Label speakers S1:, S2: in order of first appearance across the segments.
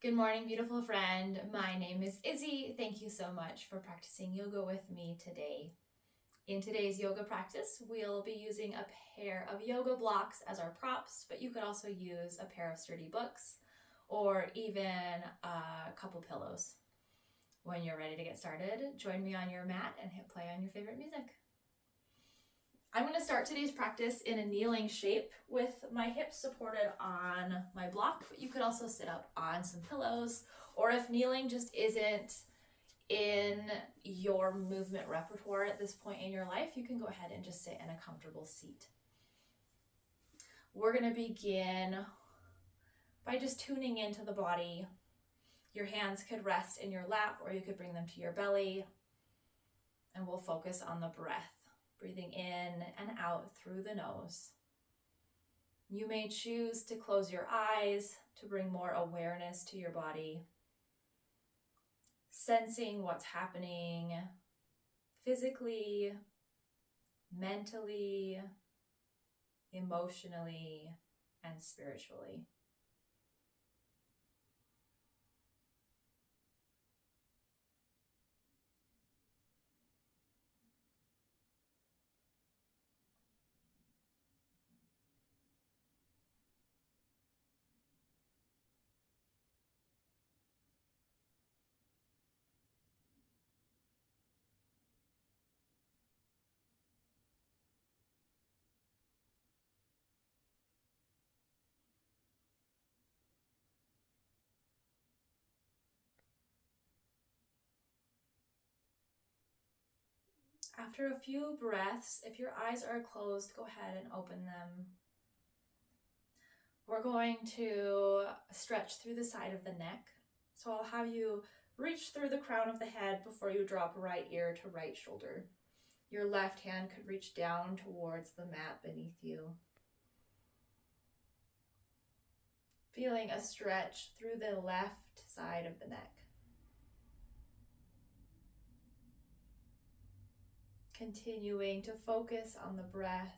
S1: Good morning, beautiful friend. My name is Izzy. Thank you so much for practicing yoga with me today. In today's yoga practice, we'll be using a pair of yoga blocks as our props, but you could also use a pair of sturdy books or even a couple pillows. When you're ready to get started, join me on your mat and hit play on your favorite music. I'm going to start today's practice in a kneeling shape with my hips supported on my block, but you could also sit up on some pillows, or if kneeling just isn't in your movement repertoire at this point in your life, you can go ahead and just sit in a comfortable seat. We're going to begin by just tuning into the body. Your hands could rest in your lap, or you could bring them to your belly, and we'll focus on the breath. Breathing in and out through the nose. You may choose to close your eyes to bring more awareness to your body, sensing what's happening physically, mentally, emotionally, and spiritually. After a few breaths, if your eyes are closed, go ahead and open them. We're going to stretch through the side of the neck. So I'll have you reach through the crown of the head before you drop right ear to right shoulder. Your left hand could reach down towards the mat beneath you. Feeling a stretch through the left side of the neck. Continuing to focus on the breath.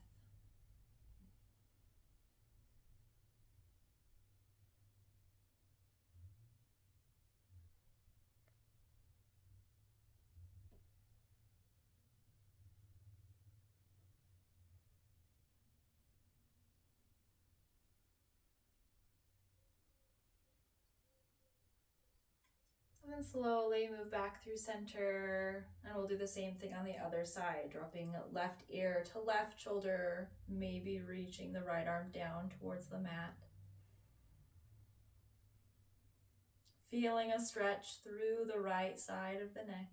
S1: And then slowly move back through center, and we'll do the same thing on the other side, dropping left ear to left shoulder, maybe reaching the right arm down towards the mat. Feeling a stretch through the right side of the neck.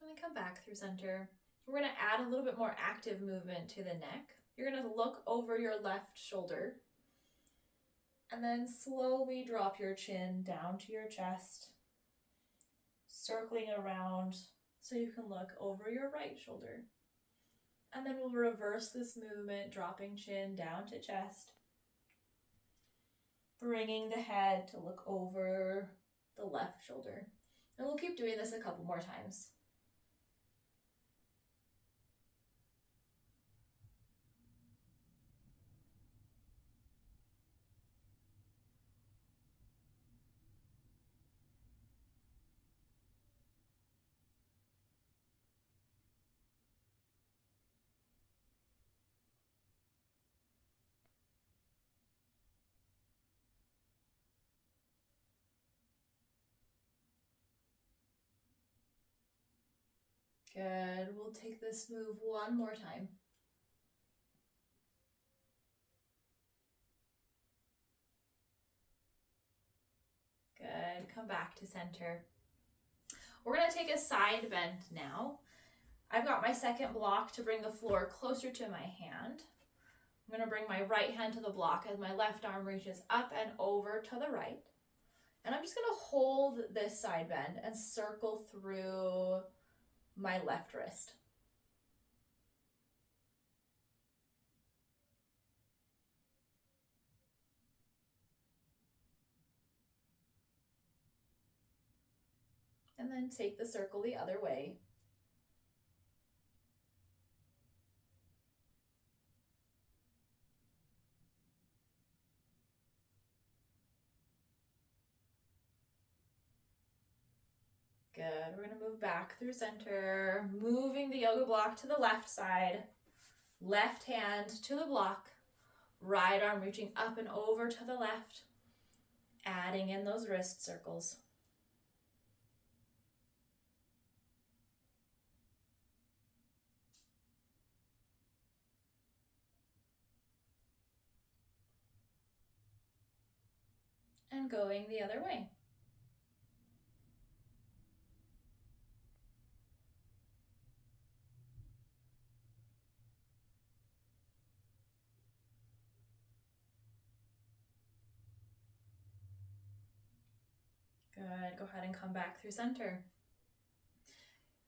S1: And then come back through center. We're going to add a little bit more active movement to the neck. You're going to look over your left shoulder and then slowly drop your chin down to your chest, circling around so you can look over your right shoulder. And then we'll reverse this movement, dropping chin down to chest, bringing the head to look over the left shoulder. And we'll keep doing this a couple more times. Good. We'll take this move one more time. Good. Come back to center. We're going to take a side bend now. I've got my second block to bring the floor closer to my hand. I'm going to bring my right hand to the block as my left arm reaches up and over to the right. And I'm just going to hold this side bend and circle through my left wrist. And then take the circle the other way. Good. We're going to move back through center, moving the yoga block to the left side, left hand to the block, right arm reaching up and over to the left, adding in those wrist circles. And going the other way. Good. Go ahead and come back through center.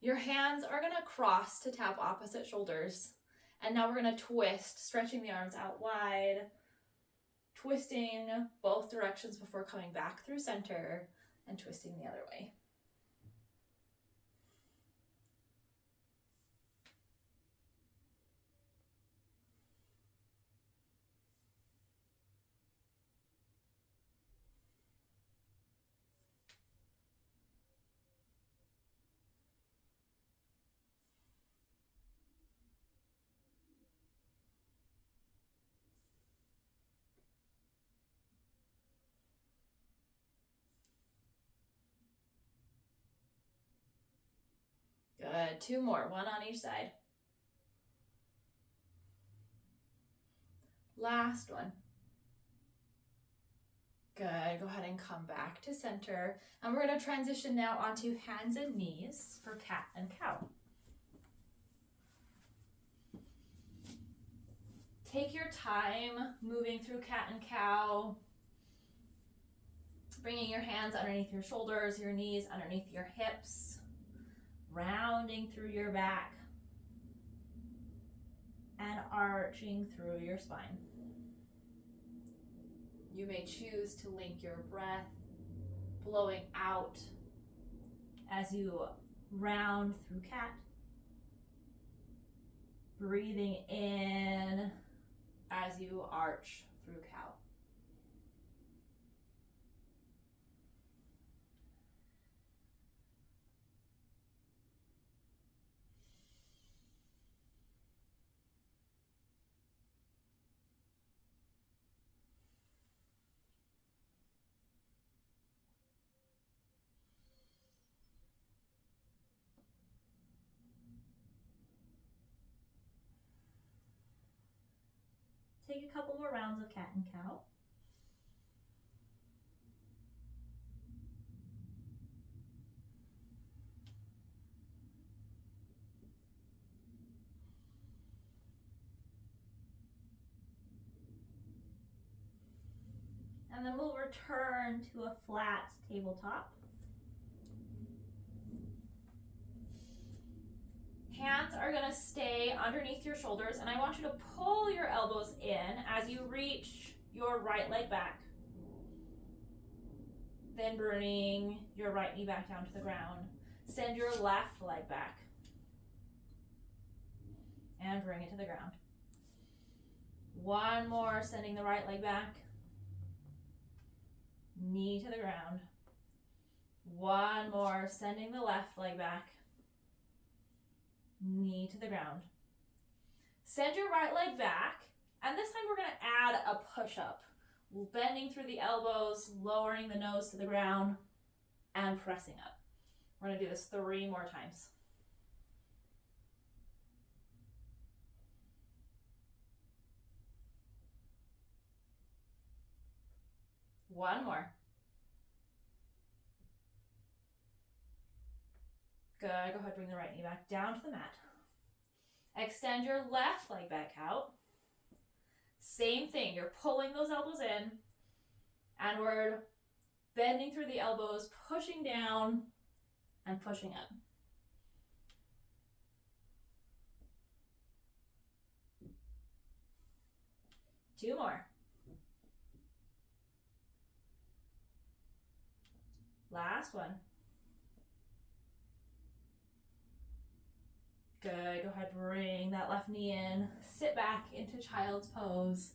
S1: Your hands are going to cross to tap opposite shoulders. And now we're going to twist, stretching the arms out wide, twisting both directions before coming back through center and twisting the other way. Good. Two more, one on each side. Last one. Good. Go ahead and come back to center. And we're going to transition now onto hands and knees for cat and cow. Take your time moving through cat and cow, bringing your hands underneath your shoulders, your knees underneath your hips, rounding through your back, and arching through your spine. You may choose to link your breath, blowing out as you round through cat, breathing in as you arch through cow. Take a couple more rounds of cat and cow. And then we'll return to a flat tabletop. Hands are going to stay underneath your shoulders, and I want you to pull your elbows in as you reach your right leg back. Then bring your right knee back down to the ground. Send your left leg back. And bring it to the ground. One more, sending the right leg back. Knee to the ground. One more, sending the left leg back. Knee to the ground. Send your right leg back, and this time we're going to add a push-up. Bending through the elbows, lowering the nose to the ground, and pressing up. We're going to do this 3 more times. One more. Good. Go ahead, bring the right knee back down to the mat. Extend your left leg back out. Same thing. You're pulling those elbows in and we're Bending through the elbows, pushing down and pushing up. Two more. Last one. Good. Go ahead, bring that left knee in. Sit back into child's pose.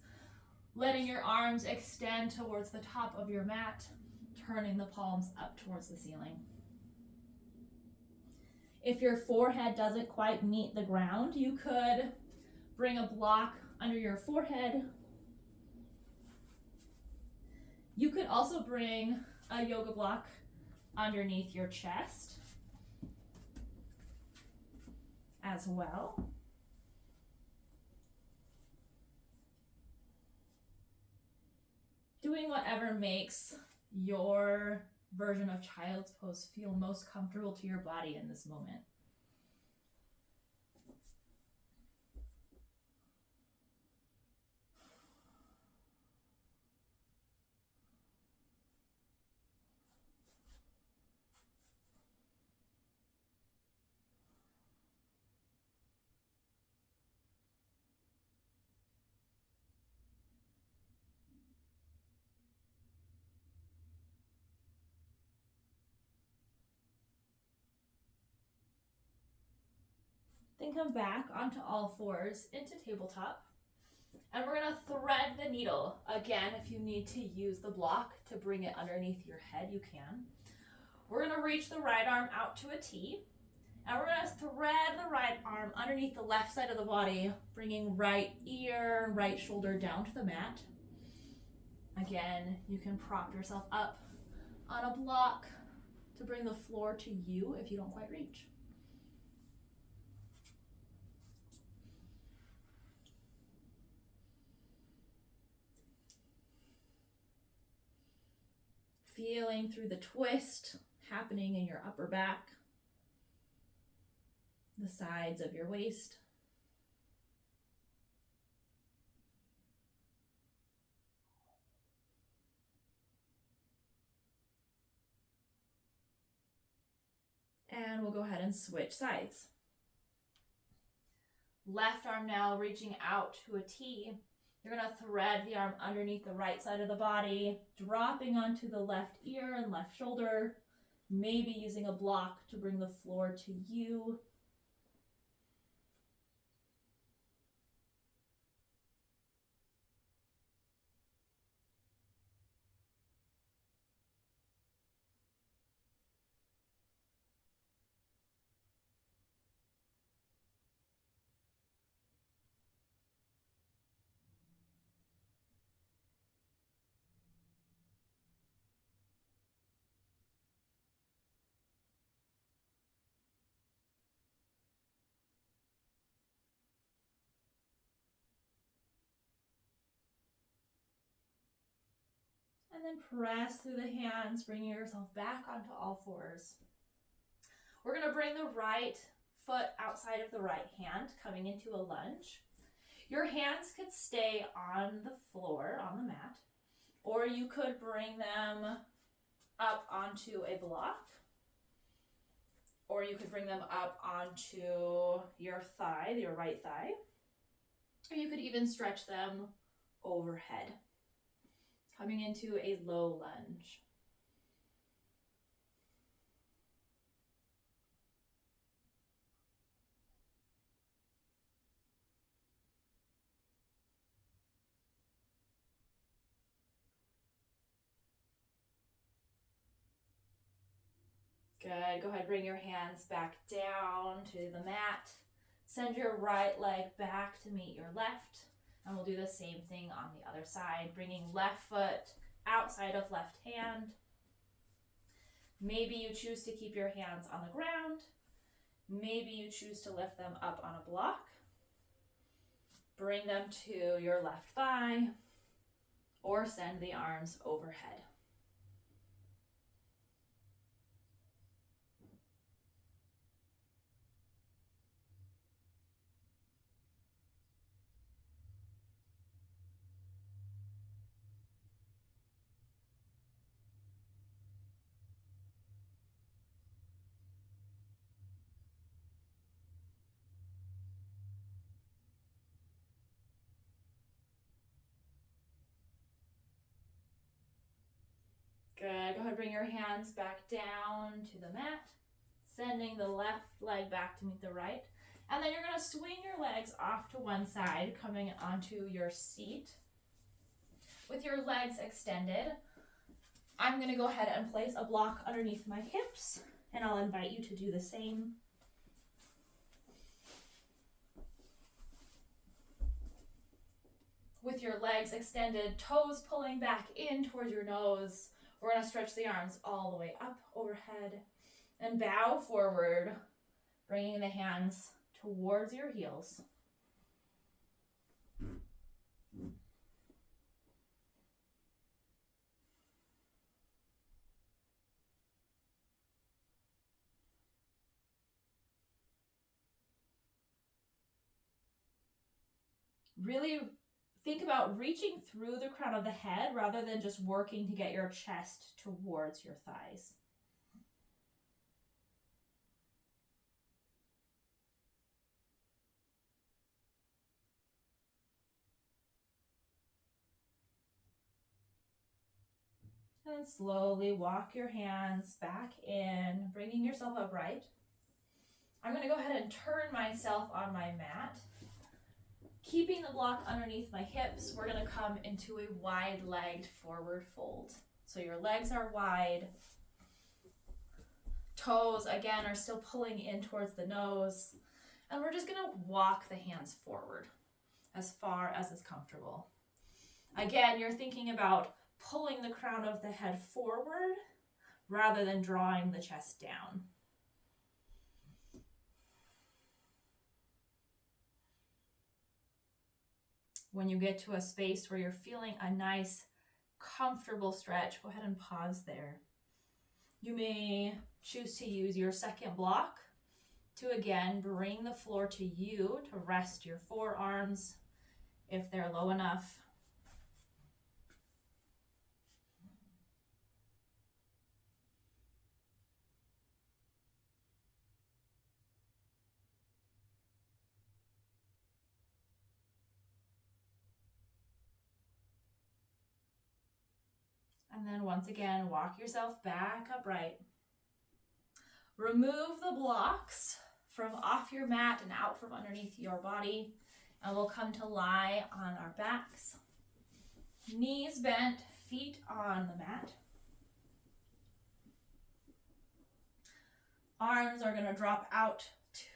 S1: Letting your arms extend towards the top of your mat, turning the palms up towards the ceiling. If your forehead doesn't quite meet the ground, you could bring a block under your forehead. You could also bring a yoga block underneath your chest as well. Doing whatever makes your version of child's pose feel most comfortable to your body in this moment. Then come back onto all fours into tabletop. And we're going to thread the needle. Again, if you need to use the block to bring it underneath your head, you can. We're going to reach the right arm out to a T. And we're going to thread the right arm underneath the left side of the body, bringing right ear, right shoulder down to the mat. Again, you can prop yourself up on a block to bring the floor to you if you don't quite reach. Feeling through the twist happening in your upper back, the sides of your waist. And we'll go ahead and switch sides. Left arm now reaching out to a T. You're going to thread the arm underneath the right side of the body, dropping onto the left ear and left shoulder, maybe using a block to bring the floor to you. And then press through the hands, bringing yourself back onto all fours. We're going to bring the right foot outside of the right hand, coming into a lunge. Your hands could stay on the floor, on the mat, or you could bring them up onto a block, or you could bring them up onto your thigh, your right thigh, or you could even stretch them overhead, coming into a low lunge. Good. Go ahead, bring your hands back down to the mat. Send your right leg back to meet your left. And we'll do the same thing on the other side, bringing left foot outside of left hand. Maybe you choose to keep your hands on the ground. Maybe you choose to lift them up on a block. Bring them to your left thigh, or send the arms overhead. Good. Go ahead, bring your hands back down to the mat, sending the left leg back to meet the right. And then you're going to swing your legs off to one side, coming onto your seat. With your legs extended, I'm going to go ahead and place a block underneath my hips, and I'll invite you to do the same. With your legs extended, toes pulling back in towards your nose, we're going to stretch the arms all the way up overhead and bow forward, bringing the hands towards your heels. Really think about reaching through the crown of the head rather than just working to get your chest towards your thighs. And slowly walk your hands back in, bringing yourself upright. I'm going to go ahead and turn myself on my mat. Keeping the block underneath my hips, we're going to come into a wide-legged forward fold. So your legs are wide. Toes, again, are still pulling in towards the nose. And we're just going to walk the hands forward as far as is comfortable. Again, you're thinking about pulling the crown of the head forward rather than drawing the chest down. When you get to a space where you're feeling a nice, comfortable stretch, go ahead and pause there. You may choose to use your second block to again bring the floor to you to rest your forearms if they're low enough. And then once again, walk yourself back upright. Remove the blocks from off your mat and out from underneath your body. And we'll come to lie on our backs. Knees bent, feet on the mat. Arms are going to drop out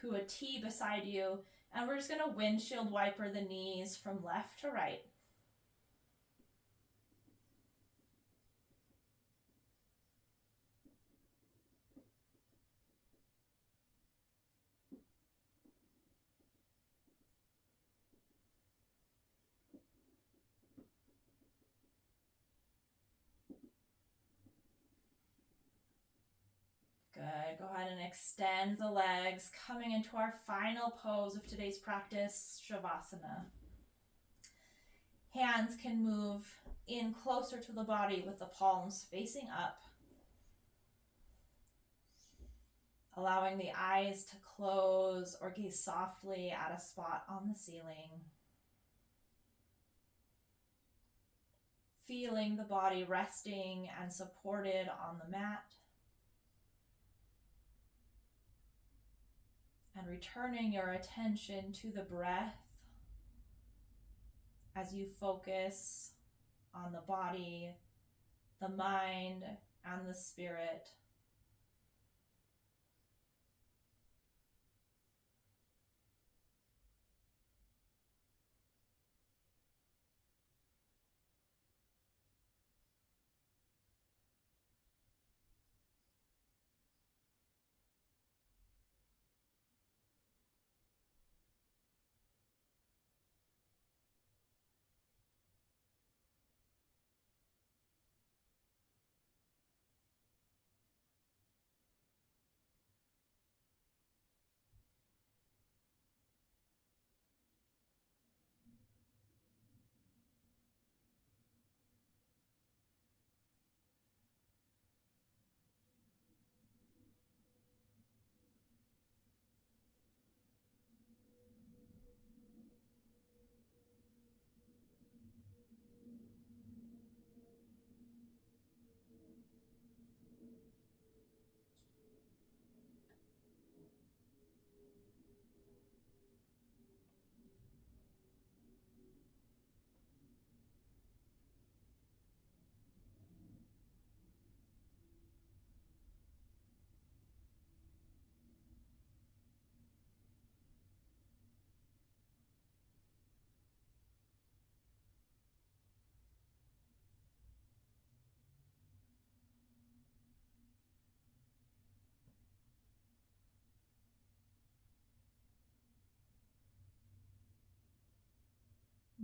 S1: to a T beside you. And we're just going to windshield wiper the knees from left to right. Good. Go ahead and extend the legs, coming into our final pose of today's practice, Savasana. Hands can move in closer to the body with the palms facing up, allowing the eyes to close or gaze softly at a spot on the ceiling. Feeling the body resting and supported on the mat. And returning your attention to the breath as you focus on the body, the mind, and the spirit.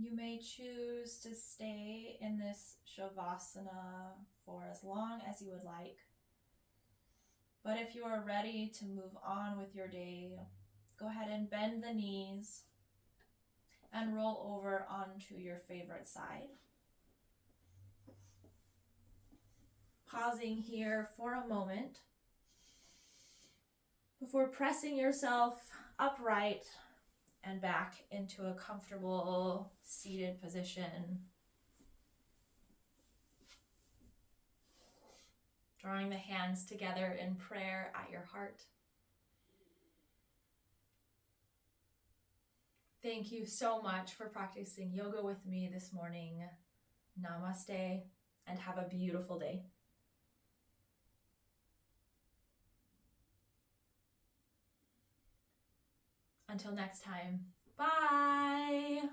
S1: You may choose to stay in this Savasana for as long as you would like. But if you are ready to move on with your day, go ahead and bend the knees and roll over onto your favorite side. Pausing here for a moment before pressing yourself upright and back into a comfortable seated position. Drawing the hands together in prayer at your heart. Thank you so much for practicing yoga with me this morning. Namaste, and have a beautiful day. Until next time, bye!